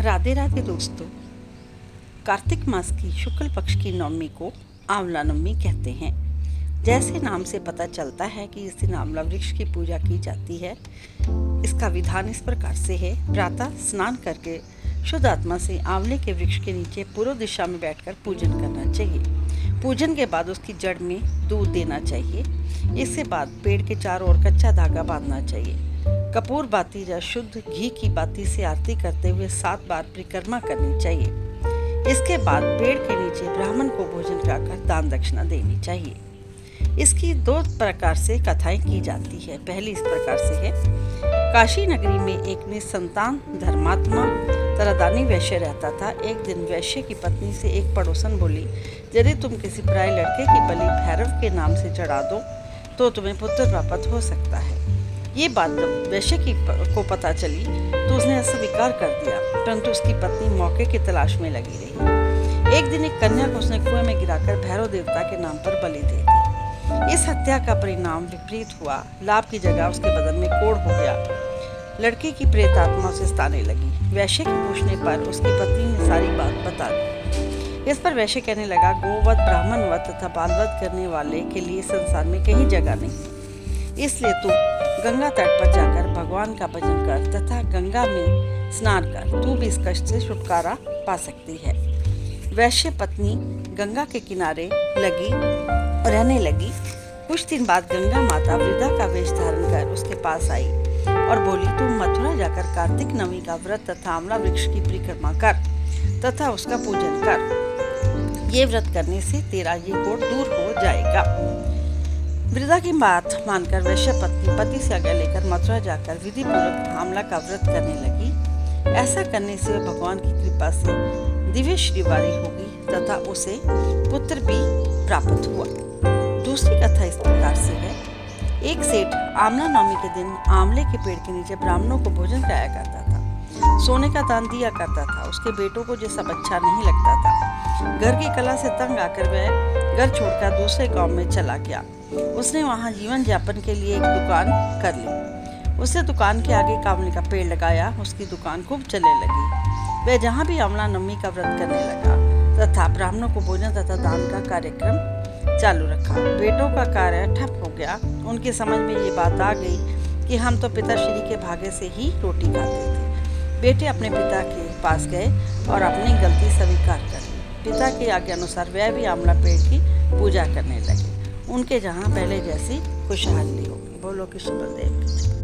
राधे राधे दोस्तों। कार्तिक मास की शुक्ल पक्ष की नवमी को आंवला नवमी कहते हैं। जैसे नाम से पता चलता है कि इस दिन आंवला वृक्ष की पूजा की जाती है। इसका विधान इस प्रकार से है। प्रातः स्नान करके शुद्ध आत्मा से आंवले के वृक्ष के नीचे पूर्व दिशा में बैठकर पूजन करना चाहिए। पूजन के बाद उसकी जड़ में दूध देना चाहिए। इसके बाद पेड़ के चारों ओर कच्चा धागा बांधना चाहिए। कपूर बाती या शुद्ध घी की बाती से आरती करते हुए 7 बार परिक्रमा करनी चाहिए। इसके बाद पेड़ के नीचे ब्राह्मण को भोजन कराकर दान दक्षिणा देनी चाहिए। इसकी 2 प्रकार से कथाएं की जाती है। पहली इस प्रकार से है। काशी नगरी में एक निसंतान धर्मात्मा तरादानी वैश्य रहता था। एक दिन वैश्य की पत्नी से एक पड़ोसन बोली, यदि तुम किसी पराये लड़के की बलि भैरव के नाम से चढ़ा दो तो तुम्हें पुत्र प्राप्त हो सकता है। ये बात जब वैश्य को पता चली तो उसने स्वीकार कर दिया, परंतु उसकी पत्नी मौके की तलाश में लगी रही। एक दिन एक कन्या को उसने कुएं में गिराकर भैरव देवता के नाम पर बलि दे दी। इस हत्या का परिणाम विपरीत हुआ। लाभ की जगह उसके बदन में कोढ़ हो गया। लड़की की प्रेत आत्मा उसे सताने लगी। वैश्य के पूछने पर उसकी पत्नी ने सारी बात बता दी। इस पर वैश्य कहने लगा, गोवध, ब्राह्मणवध तथा बालवध करने वाले के लिए संसार में कहीं जगह नहीं, इसलिए तू गंगा तट पर जाकर भगवान का भजन कर तथा गंगा में स्नान कर, तू भी इस कष्ट से छुटकारा पा सकती है। वैश्य पत्नी गंगा के किनारे रहने लगी। कुछ दिन बाद गंगा माता वृद्धा का वेश धारण कर उसके पास आई और बोली, तुम मथुरा जाकर कार्तिक नवमी का व्रत तथा आंवला वृक्ष की परिक्रमा कर तथा उसका पूजन कर। ये व्रत करने से तेरा ये कोढ़ दूर हो जाएगा। वृद्धा की बात मानकर वैश्य पत्नी पति से आज्ञा लेकर मथुरा जाकर विधि पूर्वक आंवला का व्रत करने लगी। ऐसा करने से भगवान की कृपा से दिव्य श्रीवारी होगी तथा उसे पुत्र भी प्राप्त हुआ। दूसरी कथा इस प्रकार से है। एक सेठ आंवला नवमी के दिन आंवले के पेड़ के नीचे ब्राह्मणों को भोजन कराया करता था। सोने का दान दिया करता था। उसके बेटों को ये सब अच्छा नहीं लगता था। घर की कला से तंग आकर वह घर छोड़कर दूसरे गांव में चला गया। उसने वहां जीवन यापन के लिए एक दुकान कर ली। उसने दुकान के आगे आंवले का पेड़ लगाया। उसकी दुकान खूब चलने लगी। वह जहां भी आंवला नवमी का व्रत करने लगा तथा ब्राह्मणों को भोजन तथा दान का कार्यक्रम चालू रखा। बेटों का कार्य ठप हो गया। उनकी समझ में ये बात आ गई कि हम तो पिताश्री के भाग्य से ही रोटी खाते थे। बेटे अपने पिता के पास गए और अपनी गलती स्वीकार कर ली। पिता की आज्ञा अनुसार वह भी आंवला पेड़ की पूजा करने लगे। उनके जहाँ पहले जैसी खुशहाली होगी। बोलो कृष्ण बलदेव।